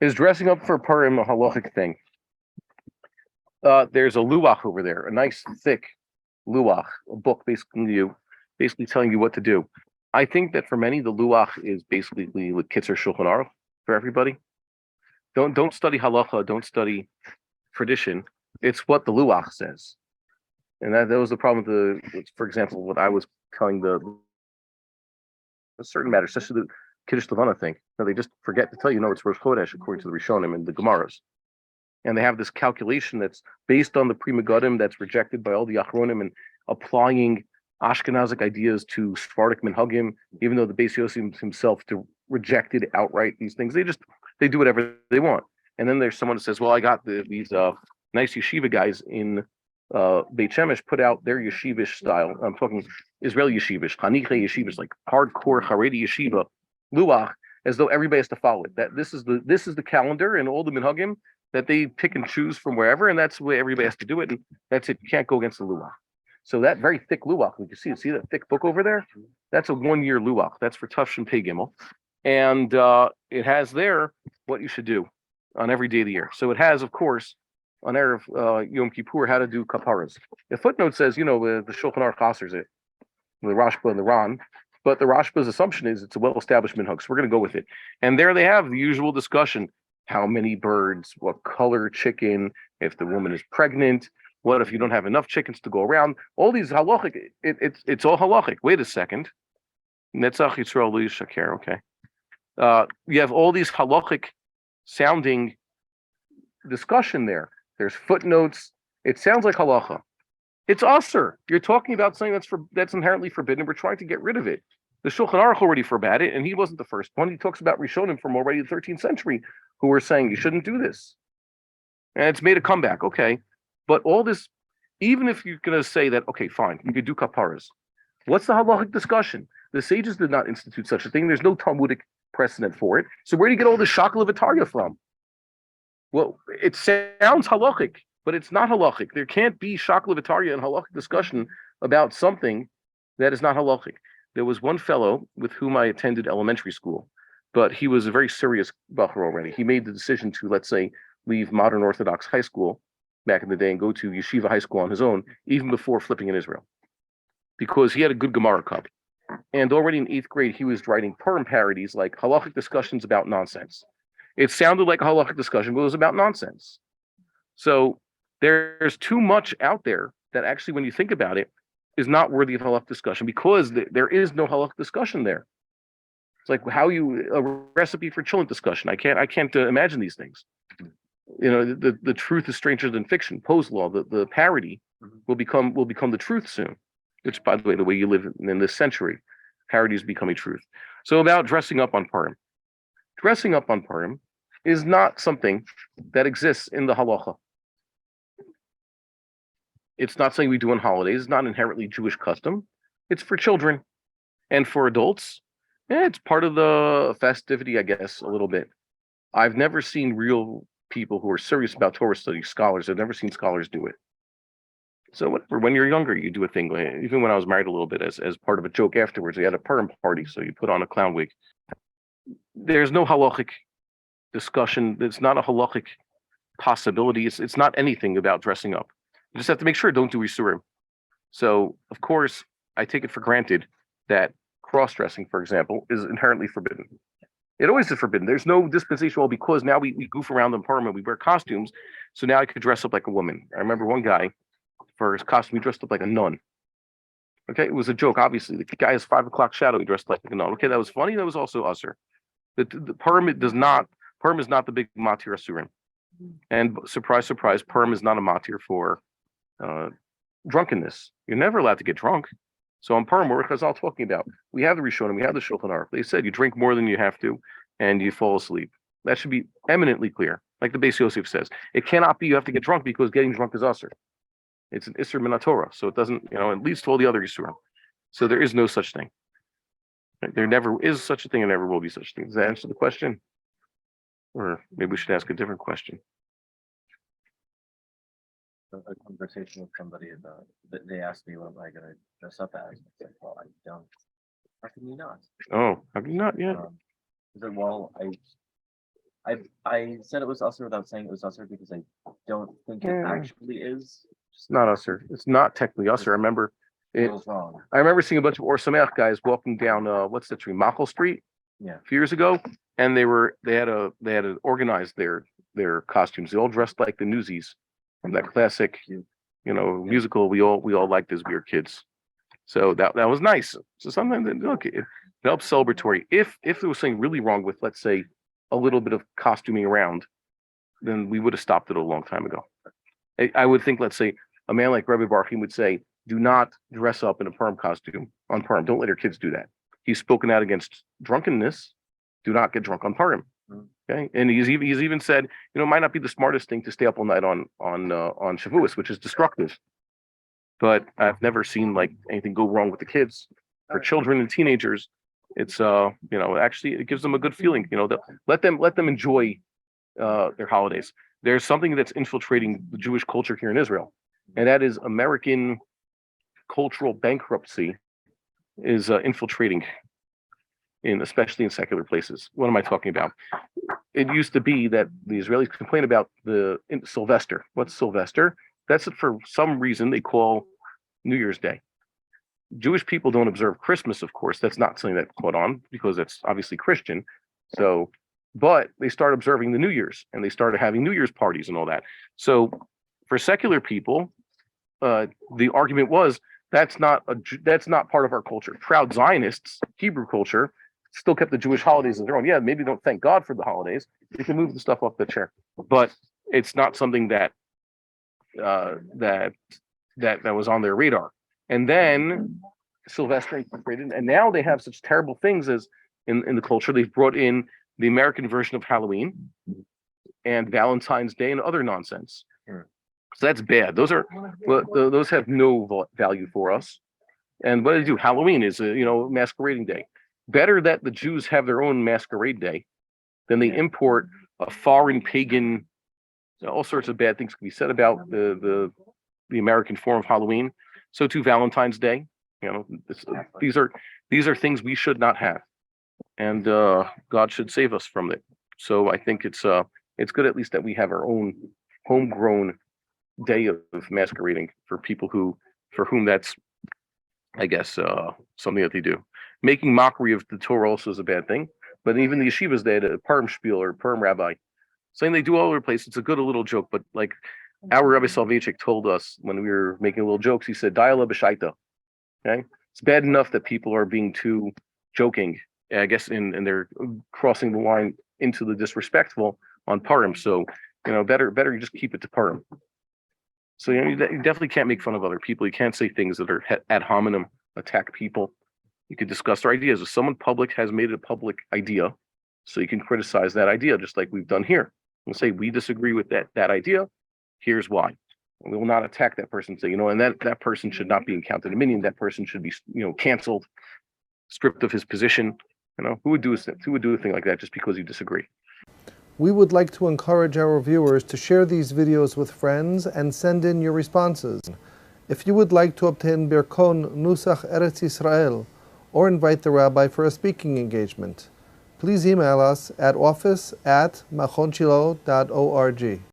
Is dressing up for Purim a halachic thing? There's a luach over there, a nice thick luach, a book basically telling you what to do. I think that for many, the luach is basically with Kitzer Shulchan Aruch for everybody. Don't study halacha, don't study tradition. It's what the luach says, and that was the problem with for example, what I was telling a certain matter, especially the Kiddush Levana thing. No, they just forget to tell you, no, it's Rosh Chodesh according to the Rishonim and the Gemaras. And they have this calculation that's based on the Pri Megadim that's rejected by all the Achronim and applying Ashkenazic ideas to Sephardic Minhagim, even though the Beis Yosef himself rejected outright these things. They do whatever they want. And then there's someone that says, well, I got these nice yeshiva guys in Beit Shemesh put out their yeshivish style. I'm talking Israeli yeshivish, Haniche yeshivish, like hardcore Haredi yeshiva, luach, as though everybody has to follow it. That this is the calendar and all the minhagim that they pick and choose from wherever, and that's the way everybody has to do it, and that's it. You can't go against the luach. So that very thick luach, you can see that thick book over there? That's a 1-year luach. That's for Tafshin Pei Gimel. And it has there what you should do on every day of the year. So it has, of course, on Erev Yom Kippur, how to do kaparas. The footnote says, the Shulchan Aruch Chasers it, the Rashba and the Ran, but the Rashba's assumption is it's a well-established minhag, so we're going to go with it. And there they have the usual discussion: how many birds, what color chicken, if the woman is pregnant, what if you don't have enough chickens to go around? All these halachic, it's all halachic. Wait a second, Netzach Yisrael Lo Yishaker. Okay, you have all these halachic sounding discussion there. There's footnotes. It sounds like halacha. It's usher. You're talking about something that's inherently forbidden. We're trying to get rid of it. The Shulchan Aruch already forbade it, and he wasn't the first one. He talks about Rishonim from already the 13th century who were saying you shouldn't do this. And it's made a comeback, okay? But all this, even if you're going to say that, okay, fine, you could do kaparas. What's the halachic discussion? The sages did not institute such a thing. There's no Talmudic precedent for it. So where do you get all this shakla v'tarya from? Well, it sounds halachic, but it's not halachic. There can't be shakla v'tarya and halachic discussion about something that is not halachic. There was one fellow with whom I attended elementary school, but he was a very serious bacher already. He made the decision to, let's say, leave modern Orthodox high school back in the day and go to yeshiva high school on his own, even before flipping in Israel, because he had a good Gemara cup. And already in 8th grade, he was writing Purim parodies, like halachic discussions about nonsense. It sounded like a halachic discussion, but it was about nonsense. So there's too much out there that actually, when you think about it, is not worthy of halachic discussion, because there is no halachic discussion there. It's like a recipe for children discussion. I can't imagine these things. The truth is stranger than fiction. Poe's law, the parody will become the truth soon. Which, by the way, the way you live in this century, parody is becoming truth. So about dressing up on Purim. Dressing up on Purim is not something that exists in the halacha. It's not something we do on holidays. It's not inherently Jewish custom. It's for children and for adults. It's part of the festivity, I guess, a little bit. I've never seen real people who are serious about Torah study, scholars. I've never seen scholars do it. So whatever, when you're younger, you do a thing. Even when I was married a little bit, as part of a joke afterwards, we had a Purim party, so you put on a clown wig. There's no halachic discussion. It's not a halachic possibility. It's not anything about dressing up. You just have to make sure don't do Isurim. So, of course, I take it for granted that cross-dressing, for example, is inherently forbidden. It always is forbidden. There's no dispensation, well, because now we goof around in Purim and we wear costumes, so now I could dress up like a woman. I remember one guy, for his costume, he dressed up like a nun. Okay, it was a joke, obviously. The guy has 5 o'clock shadow, he dressed like a nun. Okay, that was funny, that was also usher. The Purim is not the big matir asurim. And surprise, surprise, Purim is not a matir for drunkenness. You're never allowed to get drunk. So on Purim, what Chazal talking about, we have the Rishonim, we have the Shulchan Aruch. They said you drink more than you have to, and you fall asleep. That should be eminently clear, like the Beis Yosef says. It cannot be you have to get drunk because getting drunk is usher. It's an Isser min Torah, so it doesn't, it leads to all the other Isurim. So there is no such thing. There never is such a thing, and never will be such a thing. Does that answer the question? Or maybe we should ask a different question. A conversation with somebody about that, they asked me what am I going to dress up as. I said, well, I don't. How can you not? Oh, how can you not? Yeah. I said, well, I said it was usher without saying it was usher because I don't think it Yeah. actually is. It's not usher. It's not technically usher. I remember It it. was wrong. I remember seeing a bunch of Or Sameach guys walking down what's the street, Machel Street, Yeah. a few years ago, and they had to organize their costumes. They all dressed like the Newsies from that classic, musical we all liked as we were kids. So that was nice. So sometimes look, it helps celebratory. If there was something really wrong with, let's say, a little bit of costuming around, then we would have stopped it a long time ago. I would think, let's say, a man like Rabbi Bar-Hayim would say, do not dress up in a Purim costume on Purim. Don't let your kids do that. He's spoken out against drunkenness. Do not get drunk on Purim. Okay, and he's even said, it might not be the smartest thing to stay up all night on Shavuos, which is destructive. But I've never seen like anything go wrong with the kids. For children and teenagers, it's actually it gives them a good feeling. Let them enjoy their holidays. There's something that's infiltrating the Jewish culture here in Israel, and that is American cultural bankruptcy is infiltrating especially in secular places. What am I talking about? It used to be that the Israelis complain about Sylvester. What's Sylvester? That's it for some reason they call New Year's Day. Jewish people don't observe Christmas, of course. That's not something that caught on because that's obviously Christian. So, but they started observing the New Year's and they started having New Year's parties and all that. So for secular people, the argument was that's not part of our culture. Proud Zionists, Hebrew culture, still kept the Jewish holidays as their own. Yeah, maybe don't thank God for the holidays. You can move the stuff off the chair, but it's not something that was on their radar. And then Sylvester incorporated, and now they have such terrible things as in the culture. They've brought in the American version of Halloween and Valentine's Day and other nonsense. Sure. So that's bad. Those have no value for us. And what do they do? Halloween is a masquerading day. Better that the Jews have their own masquerade day than they import a foreign pagan. All sorts of bad things can be said about the American form of Halloween. So too Valentine's Day. These are things we should not have, and God should save us from it. So I think it's good at least that we have our own homegrown day of masquerading for people for whom that's, I guess, something that they do. Making mockery of the Torah also is a bad thing. But even the yeshivas, they had a Purim spiel or Purim rabbi, saying they do all over the place. It's a good little joke, but like our Rabbi Soloveitchik told us when we were making little jokes, he said, "Diala b'shaita." Okay, it's bad enough that people are being too joking, I guess, and they're crossing the line into the disrespectful on Purim. So better you just keep it to Purim. So you definitely can't make fun of other people. You can't say things that are ad hominem, attack people. You could discuss their ideas. If someone public has made it a public idea, so you can criticize that idea, just like we've done here. We'll say we disagree with that idea. Here's why. And we will not attack that person. Say, and that person should not be in condominium. That person should be, canceled, stripped of his position. Who would do a thing like that just because you disagree? We would like to encourage our viewers to share these videos with friends and send in your responses. If you would like to obtain Birkon Nusach Eretz Yisrael or invite the rabbi for a speaking engagement, please email us at office@machonshilo.org.